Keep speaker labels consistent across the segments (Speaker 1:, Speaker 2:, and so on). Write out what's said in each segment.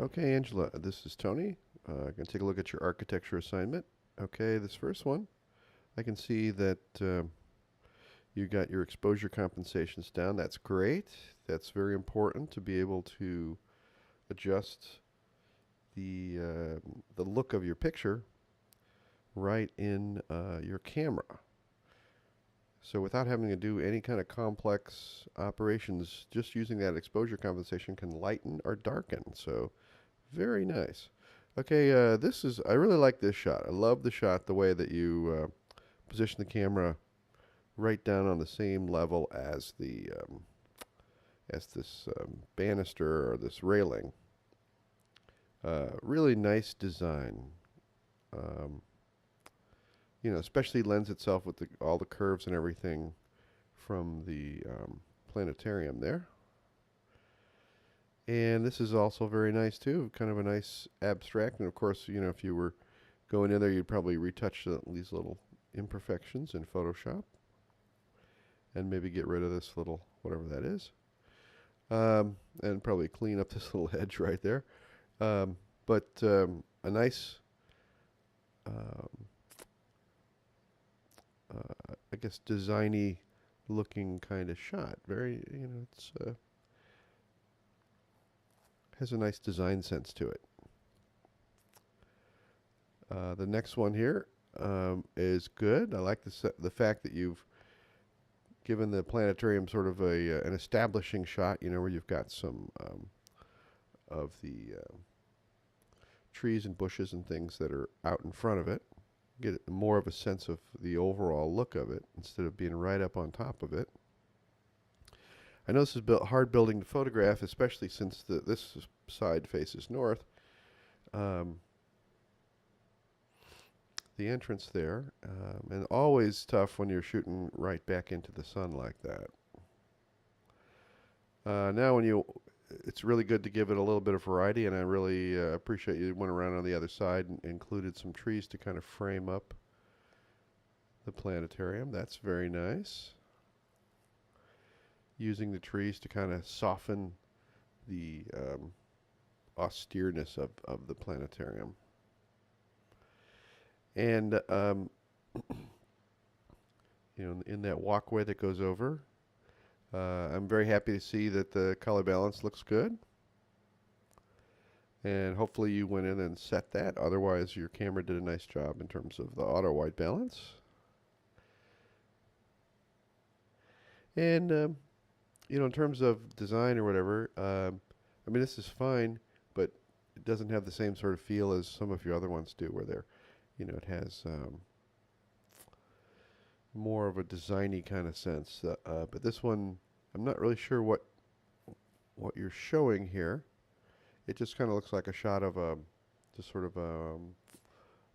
Speaker 1: Okay, Angela, this is Tony. Going to take a look at your architecture assignment. Okay, this first one, I can see that you got your exposure compensations down. That's great. That's very important to be able to adjust the look of your picture right in your camera. So without having to do any kind of complex operations, just using that exposure compensation can lighten or darken. So very nice. Okay, I really like this shot. I love the shot, the way that you position the camera right down on the same level as this banister or this railing. Really nice design. Um, especially lends itself with all the curves and everything from the planetarium there. And this is also very nice too, kind of a nice abstract. And of course, if you were going in there, you'd probably retouch these little imperfections in Photoshop and maybe get rid of this little, whatever that is. And probably clean up this little edge right there. But a nice, um, I guess, designy looking kind of shot. Very, it's has a nice design sense to it. The next one here is good. I like the fact that you've given the planetarium sort of an establishing shot, where you've got some of the trees and bushes and things that are out in front of it. Get more of a sense of the overall look of it instead of being right up on top of it. I know this is hard building to photograph, especially since this side faces north. The entrance there, and always tough when you're shooting right back into the sun like that. Now it's really good to give it a little bit of variety, and I really appreciate you went around on the other side and included some trees to kind of frame up the planetarium. That's very nice. Using the trees to kind of soften the austereness of the planetarium. And in that walkway that goes over, I'm very happy to see that the color balance looks good. And hopefully you went in and set that. Otherwise, your camera did a nice job in terms of the auto white balance. And in terms of design or whatever, I mean, this is fine, but it doesn't have the same sort of feel as some of your other ones do, where it has more of a designy kind of sense. But this one, I'm not really sure what you're showing here. It just kind of looks like a shot of just sort of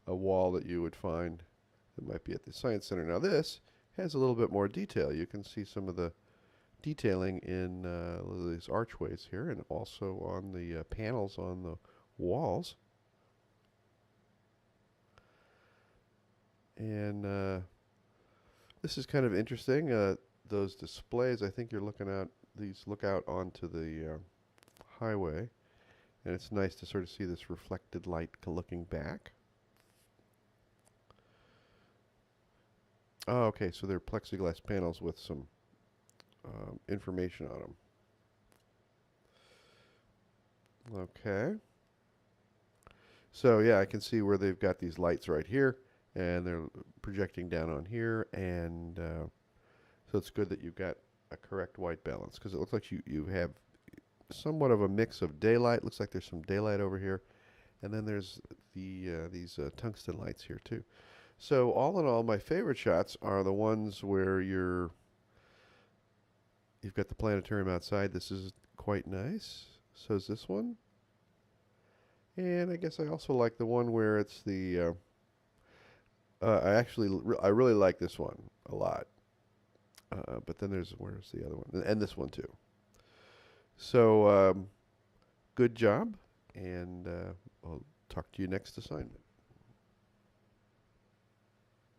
Speaker 1: a wall that you would find that might be at the Science Center. Now this has a little bit more detail. You can see some of the detailing in these archways here, and also on the panels on the walls. And this is kind of interesting. Those displays, I think you're looking at these look out onto the highway, and it's nice to sort of see this reflected light looking back. Oh, okay, so they're plexiglass panels with some information on them. Okay. So yeah, I can see where they've got these lights right here, and they're projecting down on here, and so it's good that you've got a correct white balance, because it looks like you have somewhat of a mix of daylight. Looks like there's some daylight over here, and then there's these tungsten lights here too. So all in all, my favorite shots are the ones where you've got the planetarium outside. This is quite nice. So is this one. And I guess I also like the one where it's the I really like this one a lot. But then where's the other one? And this one too. So good job, and I'll talk to you next assignment.